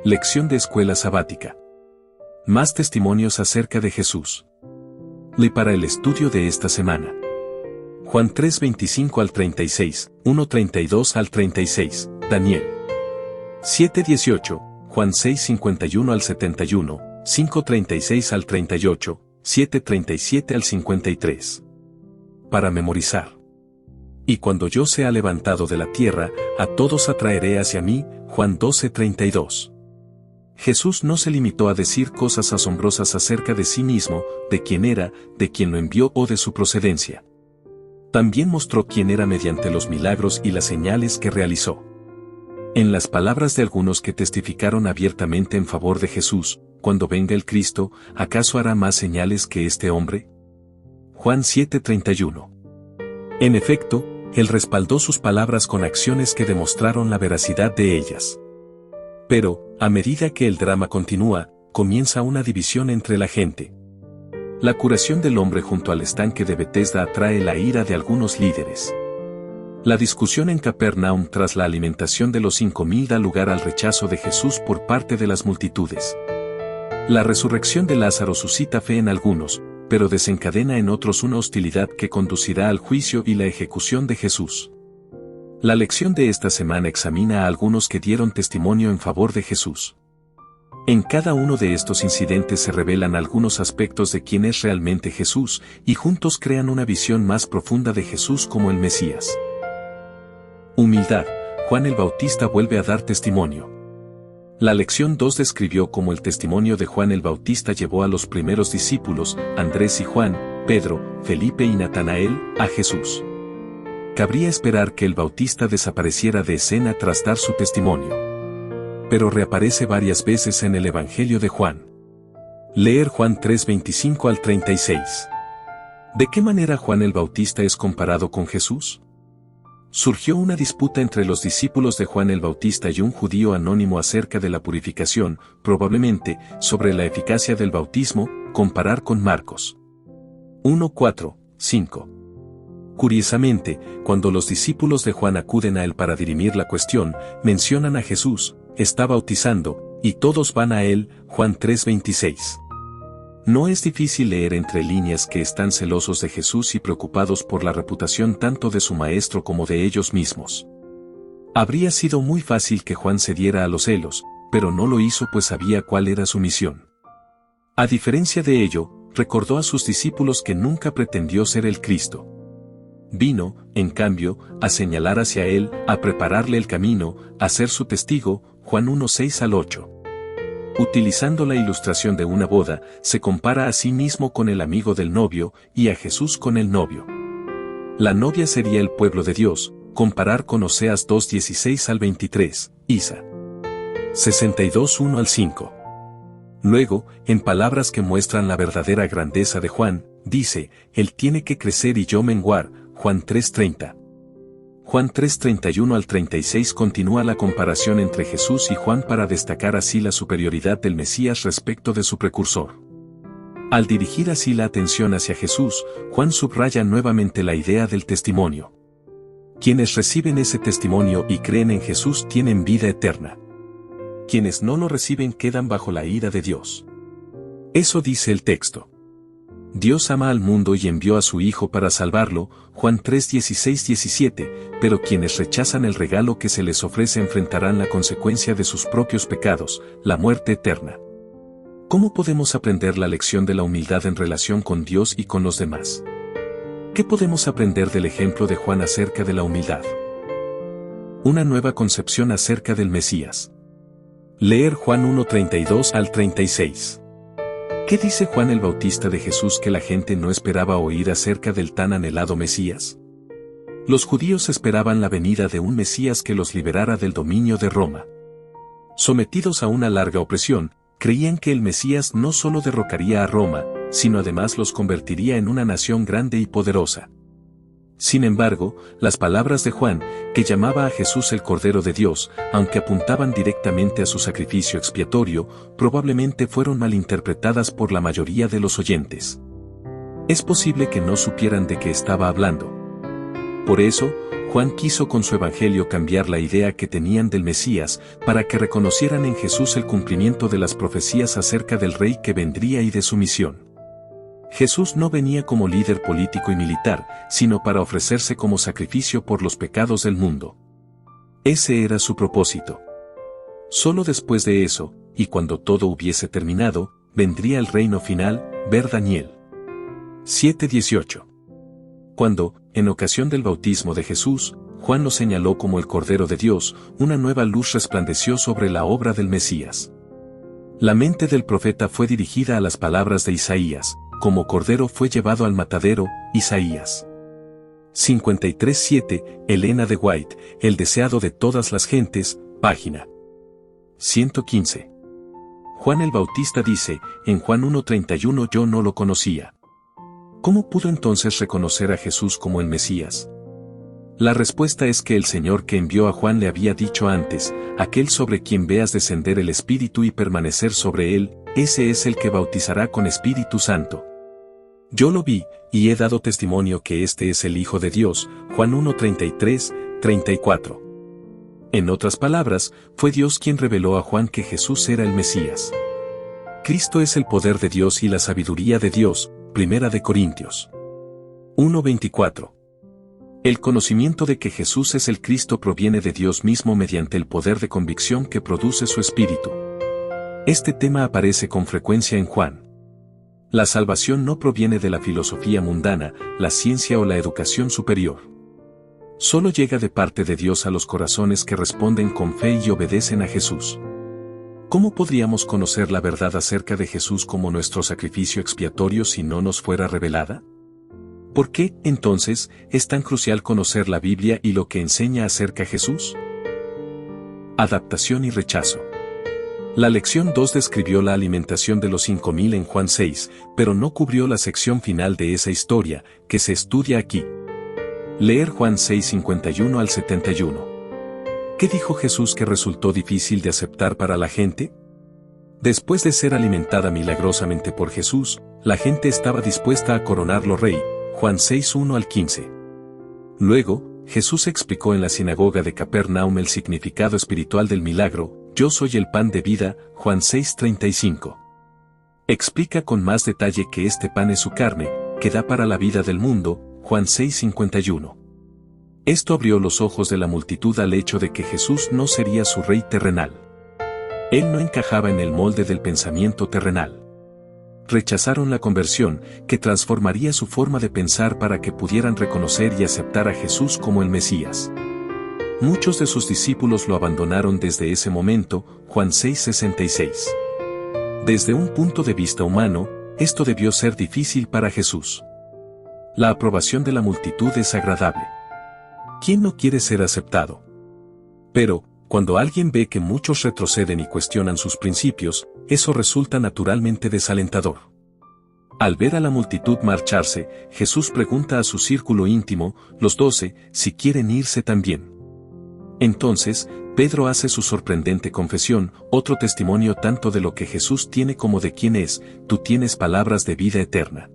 Lección de escuela sabática. Más testimonios acerca de Jesús. Ley para el estudio de esta semana. Juan 3:25 al 36, 1:32 al 36, Daniel 7:18, Juan 6:51 al 71, 5:36 al 38, 7:37 al 53. Para memorizar. Y cuando yo sea levantado de la tierra, a todos atraeré hacia mí, Juan 12:32. Jesús no se limitó a decir cosas asombrosas acerca de sí mismo, de quién era, de quién lo envió o de su procedencia. También mostró quién era mediante los milagros y las señales que realizó. En las palabras de algunos que testificaron abiertamente en favor de Jesús, cuando venga el Cristo, ¿acaso hará más señales que este hombre? Juan 7:31. En efecto, él respaldó sus palabras con acciones que demostraron la veracidad de ellas. Pero, a medida que el drama continúa, comienza una división entre la gente. La curación del hombre junto al estanque de Betesda atrae la ira de algunos líderes. La discusión en Capernaum tras la alimentación de los 5,000 da lugar al rechazo de Jesús por parte de las multitudes. La resurrección de Lázaro suscita fe en algunos, pero desencadena en otros una hostilidad que conducirá al juicio y la ejecución de Jesús. La lección de esta semana examina a algunos que dieron testimonio en favor de Jesús. En cada uno de estos incidentes se revelan algunos aspectos de quién es realmente Jesús, y juntos crean una visión más profunda de Jesús como el Mesías. Humildad. Juan el Bautista vuelve a dar testimonio. La lección 2 describió cómo el testimonio de Juan el Bautista llevó a los primeros discípulos, Andrés y Juan, Pedro, Felipe y Natanael, a Jesús. Cabría esperar que el Bautista desapareciera de escena tras dar su testimonio. Pero reaparece varias veces en el Evangelio de Juan. Leer Juan 3:25 al 36. ¿De qué manera Juan el Bautista es comparado con Jesús? Surgió una disputa entre los discípulos de Juan el Bautista y un judío anónimo acerca de la purificación, probablemente, sobre la eficacia del bautismo, comparar con Marcos 1:4, 5. Curiosamente, cuando los discípulos de Juan acuden a él para dirimir la cuestión, mencionan a Jesús, está bautizando, y todos van a él, Juan 3:26. No es difícil leer entre líneas que están celosos de Jesús y preocupados por la reputación tanto de su maestro como de ellos mismos. Habría sido muy fácil que Juan cediera a los celos, pero no lo hizo pues sabía cuál era su misión. A diferencia de ello, recordó a sus discípulos que nunca pretendió ser el Cristo. Vino, en cambio, a señalar hacia él, a prepararle el camino, a ser su testigo, Juan 1:6 al 8. Utilizando la ilustración de una boda, se compara a sí mismo con el amigo del novio, y a Jesús con el novio. La novia sería el pueblo de Dios, comparar con Oseas 2:16 al 23, Isa 62:1 al 5. Luego, en palabras que muestran la verdadera grandeza de Juan, dice, él tiene que crecer y yo menguar, Juan 3:30. Juan 3:31 al 36 continúa la comparación entre Jesús y Juan para destacar así la superioridad del Mesías respecto de su precursor. Al dirigir así la atención hacia Jesús, Juan subraya nuevamente la idea del testimonio. Quienes reciben ese testimonio y creen en Jesús tienen vida eterna. Quienes no lo reciben quedan bajo la ira de Dios. Eso dice el texto. Dios ama al mundo y envió a su Hijo para salvarlo, Juan 3:16-17, pero quienes rechazan el regalo que se les ofrece enfrentarán la consecuencia de sus propios pecados, la muerte eterna. ¿Cómo podemos aprender la lección de la humildad en relación con Dios y con los demás? ¿Qué podemos aprender del ejemplo de Juan acerca de la humildad? Una nueva concepción acerca del Mesías. Leer Juan 1:32 al 36. ¿Qué dice Juan el Bautista de Jesús que la gente no esperaba oír acerca del tan anhelado Mesías? Los judíos esperaban la venida de un Mesías que los liberara del dominio de Roma. Sometidos a una larga opresión, creían que el Mesías no solo derrocaría a Roma, sino además los convertiría en una nación grande y poderosa. Sin embargo, las palabras de Juan, que llamaba a Jesús el Cordero de Dios, aunque apuntaban directamente a su sacrificio expiatorio, probablemente fueron malinterpretadas por la mayoría de los oyentes. Es posible que no supieran de qué estaba hablando. Por eso, Juan quiso con su evangelio cambiar la idea que tenían del Mesías, para que reconocieran en Jesús el cumplimiento de las profecías acerca del rey que vendría y de su misión. Jesús no venía como líder político y militar, sino para ofrecerse como sacrificio por los pecados del mundo. Ese era su propósito. Solo después de eso, y cuando todo hubiese terminado, vendría el reino final, ver Daniel 7:18. Cuando, en ocasión del bautismo de Jesús, Juan lo señaló como el Cordero de Dios, una nueva luz resplandeció sobre la obra del Mesías. La mente del profeta fue dirigida a las palabras de Isaías, como Cordero fue llevado al matadero, Isaías 53:7, Elena de White, el deseado de todas las gentes, página 115. Juan el Bautista dice, en Juan 1:31 yo no lo conocía. ¿Cómo pudo entonces reconocer a Jesús como el Mesías? La respuesta es que el Señor que envió a Juan le había dicho antes, aquel sobre quien veas descender el Espíritu y permanecer sobre él, ese es el que bautizará con Espíritu Santo. Yo lo vi, y he dado testimonio que este es el Hijo de Dios, Juan 1:33, 34. En otras palabras, fue Dios quien reveló a Juan que Jesús era el Mesías. Cristo es el poder de Dios y la sabiduría de Dios, Primera de Corintios 1:24. El conocimiento de que Jesús es el Cristo proviene de Dios mismo mediante el poder de convicción que produce su Espíritu. Este tema aparece con frecuencia en Juan. La salvación no proviene de la filosofía mundana, la ciencia o la educación superior. Solo llega de parte de Dios a los corazones que responden con fe y obedecen a Jesús. ¿Cómo podríamos conocer la verdad acerca de Jesús como nuestro sacrificio expiatorio si no nos fuera revelada? ¿Por qué, entonces, es tan crucial conocer la Biblia y lo que enseña acerca de Jesús? Adaptación y rechazo. La lección 2 describió la alimentación de los 5.000 en Juan 6, pero no cubrió la sección final de esa historia, que se estudia aquí. Leer Juan 6:51 al 71. ¿Qué dijo Jesús que resultó difícil de aceptar para la gente? Después de ser alimentada milagrosamente por Jesús, la gente estaba dispuesta a coronarlo rey, Juan 6:1 al 15. Luego, Jesús explicó en la sinagoga de Capernaum el significado espiritual del milagro, yo soy el pan de vida, Juan 6:35. Explica con más detalle que este pan es su carne, que da para la vida del mundo, Juan 6:51. Esto abrió los ojos de la multitud al hecho de que Jesús no sería su rey terrenal. Él no encajaba en el molde del pensamiento terrenal. Rechazaron la conversión, que transformaría su forma de pensar para que pudieran reconocer y aceptar a Jesús como el Mesías. Muchos de sus discípulos lo abandonaron desde ese momento, Juan 6:66. Desde un punto de vista humano, esto debió ser difícil para Jesús. La aprobación de la multitud es agradable. ¿Quién no quiere ser aceptado? Pero, cuando alguien ve que muchos retroceden y cuestionan sus principios, eso resulta naturalmente desalentador. Al ver a la multitud marcharse, Jesús pregunta a su círculo íntimo, los 12, si quieren irse también. Entonces, Pedro hace su sorprendente confesión, otro testimonio tanto de lo que Jesús tiene como de quién es, tú tienes palabras de vida eterna.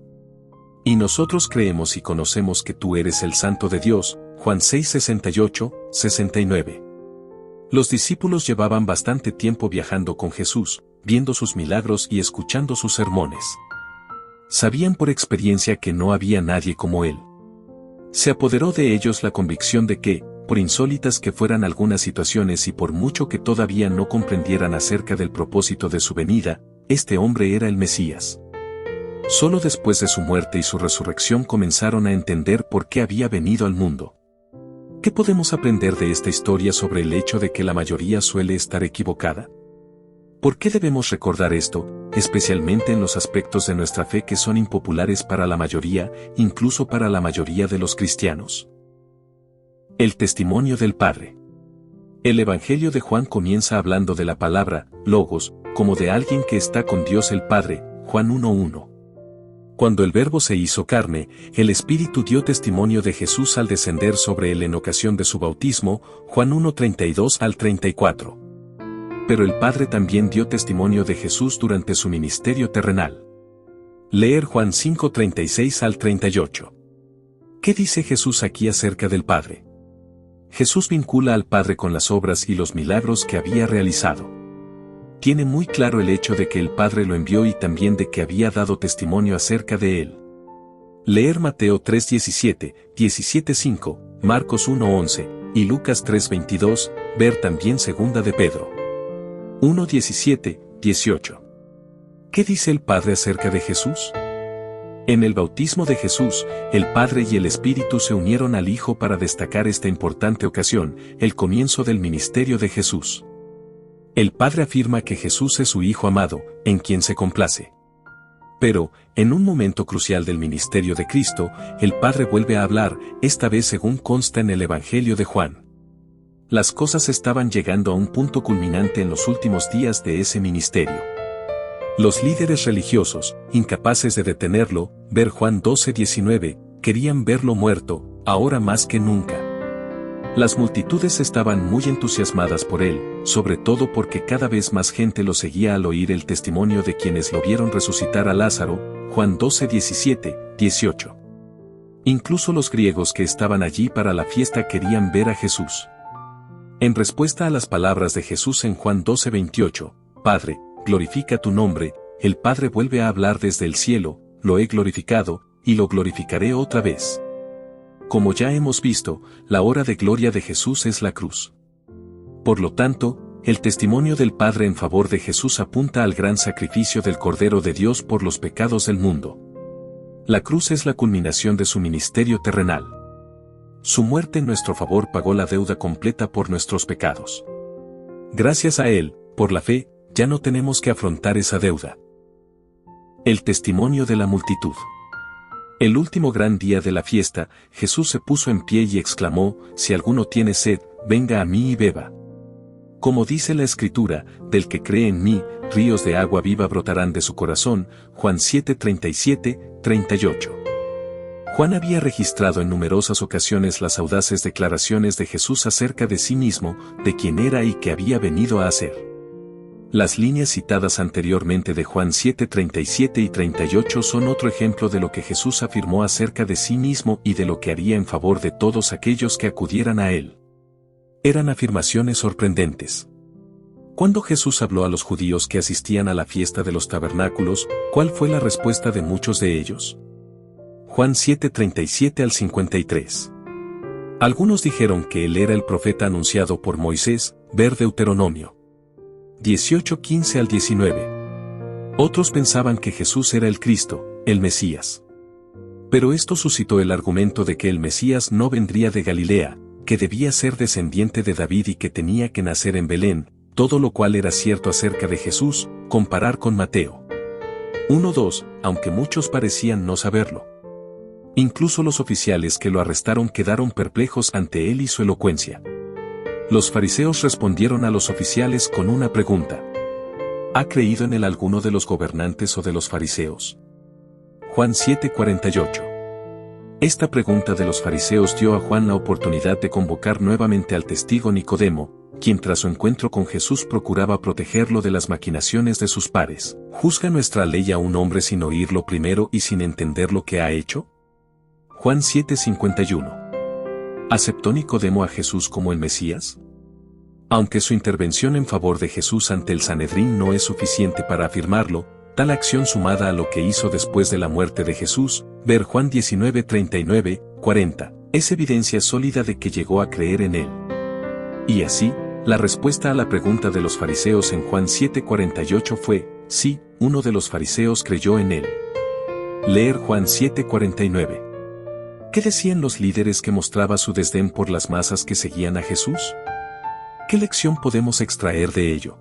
Y nosotros creemos y conocemos que tú eres el Santo de Dios, Juan 6:68, 69. Los discípulos llevaban bastante tiempo viajando con Jesús, viendo sus milagros y escuchando sus sermones. Sabían por experiencia que no había nadie como él. Se apoderó de ellos la convicción de que, por insólitas que fueran algunas situaciones y por mucho que todavía no comprendieran acerca del propósito de su venida, este hombre era el Mesías. Solo después de su muerte y su resurrección comenzaron a entender por qué había venido al mundo. ¿Qué podemos aprender de esta historia sobre el hecho de que la mayoría suele estar equivocada? ¿Por qué debemos recordar esto, especialmente en los aspectos de nuestra fe que son impopulares para la mayoría, incluso para la mayoría de los cristianos? El testimonio del Padre. El Evangelio de Juan comienza hablando de la palabra, logos, como de alguien que está con Dios el Padre, Juan 1:1. Cuando el Verbo se hizo carne, el Espíritu dio testimonio de Jesús al descender sobre él en ocasión de su bautismo, Juan 1:32 al 34. Pero el Padre también dio testimonio de Jesús durante su ministerio terrenal. Leer Juan 5:36 al 38. ¿Qué dice Jesús aquí acerca del Padre? Jesús vincula al Padre con las obras y los milagros que había realizado. Tiene muy claro el hecho de que el Padre lo envió y también de que había dado testimonio acerca de él. Leer Mateo 3:17, 17:5, Marcos 1:11 y Lucas 3:22, ver también Segunda de Pedro 1:17, 18. ¿Qué dice el Padre acerca de Jesús? En el bautismo de Jesús, el Padre y el Espíritu se unieron al Hijo para destacar esta importante ocasión, el comienzo del ministerio de Jesús. El Padre afirma que Jesús es su Hijo amado, en quien se complace. Pero, en un momento crucial del ministerio de Cristo, el Padre vuelve a hablar, esta vez según consta en el Evangelio de Juan. Las cosas estaban llegando a un punto culminante en los últimos días de ese ministerio. Los líderes religiosos, incapaces de detenerlo, ver Juan 12:19, querían verlo muerto, ahora más que nunca. Las multitudes estaban muy entusiasmadas por él, sobre todo porque cada vez más gente lo seguía al oír el testimonio de quienes lo vieron resucitar a Lázaro, Juan 12:17, 18. Incluso los griegos que estaban allí para la fiesta querían ver a Jesús. En respuesta a las palabras de Jesús en Juan 12:28, Padre, glorifica tu nombre, el Padre vuelve a hablar desde el cielo, lo he glorificado, y lo glorificaré otra vez. Como ya hemos visto, la hora de gloria de Jesús es la cruz. Por lo tanto, el testimonio del Padre en favor de Jesús apunta al gran sacrificio del Cordero de Dios por los pecados del mundo. La cruz es la culminación de su ministerio terrenal. Su muerte en nuestro favor pagó la deuda completa por nuestros pecados. Gracias a él, por la fe, ya no tenemos que afrontar esa deuda. El testimonio de la multitud. El último gran día de la fiesta, Jesús se puso en pie y exclamó, si alguno tiene sed, venga a mí y beba. Como dice la Escritura, del que cree en mí, ríos de agua viva brotarán de su corazón, Juan 7:37, 38. Juan había registrado en numerosas ocasiones las audaces declaraciones de Jesús acerca de sí mismo, de quién era y qué había venido a hacer. Las líneas citadas anteriormente de Juan 7:37 y 38 son otro ejemplo de lo que Jesús afirmó acerca de sí mismo y de lo que haría en favor de todos aquellos que acudieran a él. Eran afirmaciones sorprendentes. Cuando Jesús habló a los judíos que asistían a la fiesta de los tabernáculos, ¿cuál fue la respuesta de muchos de ellos? Juan 7:37 al 53. Algunos dijeron que él era el profeta anunciado por Moisés, ver Deuteronomio 18:15 al 19. Otros pensaban que Jesús era el Cristo, el Mesías. Pero esto suscitó el argumento de que el Mesías no vendría de Galilea, que debía ser descendiente de David y que tenía que nacer en Belén, todo lo cual era cierto acerca de Jesús, comparar con Mateo 1:2, aunque muchos parecían no saberlo. Incluso los oficiales que lo arrestaron quedaron perplejos ante él y su elocuencia. Los fariseos respondieron a los oficiales con una pregunta. ¿Ha creído en él alguno de los gobernantes o de los fariseos? Juan 7:48. Esta pregunta de los fariseos dio a Juan la oportunidad de convocar nuevamente al testigo Nicodemo, quien tras su encuentro con Jesús procuraba protegerlo de las maquinaciones de sus pares. ¿Juzga nuestra ley a un hombre sin oírlo primero y sin entender lo que ha hecho? Juan 7:51. ¿Aceptó Nicodemo a Jesús como el Mesías? Aunque su intervención en favor de Jesús ante el Sanedrín no es suficiente para afirmarlo, tal acción sumada a lo que hizo después de la muerte de Jesús, ver Juan 19:39, 40, es evidencia sólida de que llegó a creer en él. Y así, la respuesta a la pregunta de los fariseos en Juan 7:48 fue, sí, uno de los fariseos creyó en él. Leer Juan 7:49. ¿Qué decían los líderes que mostraba su desdén por las masas que seguían a Jesús? ¿Qué lección podemos extraer de ello?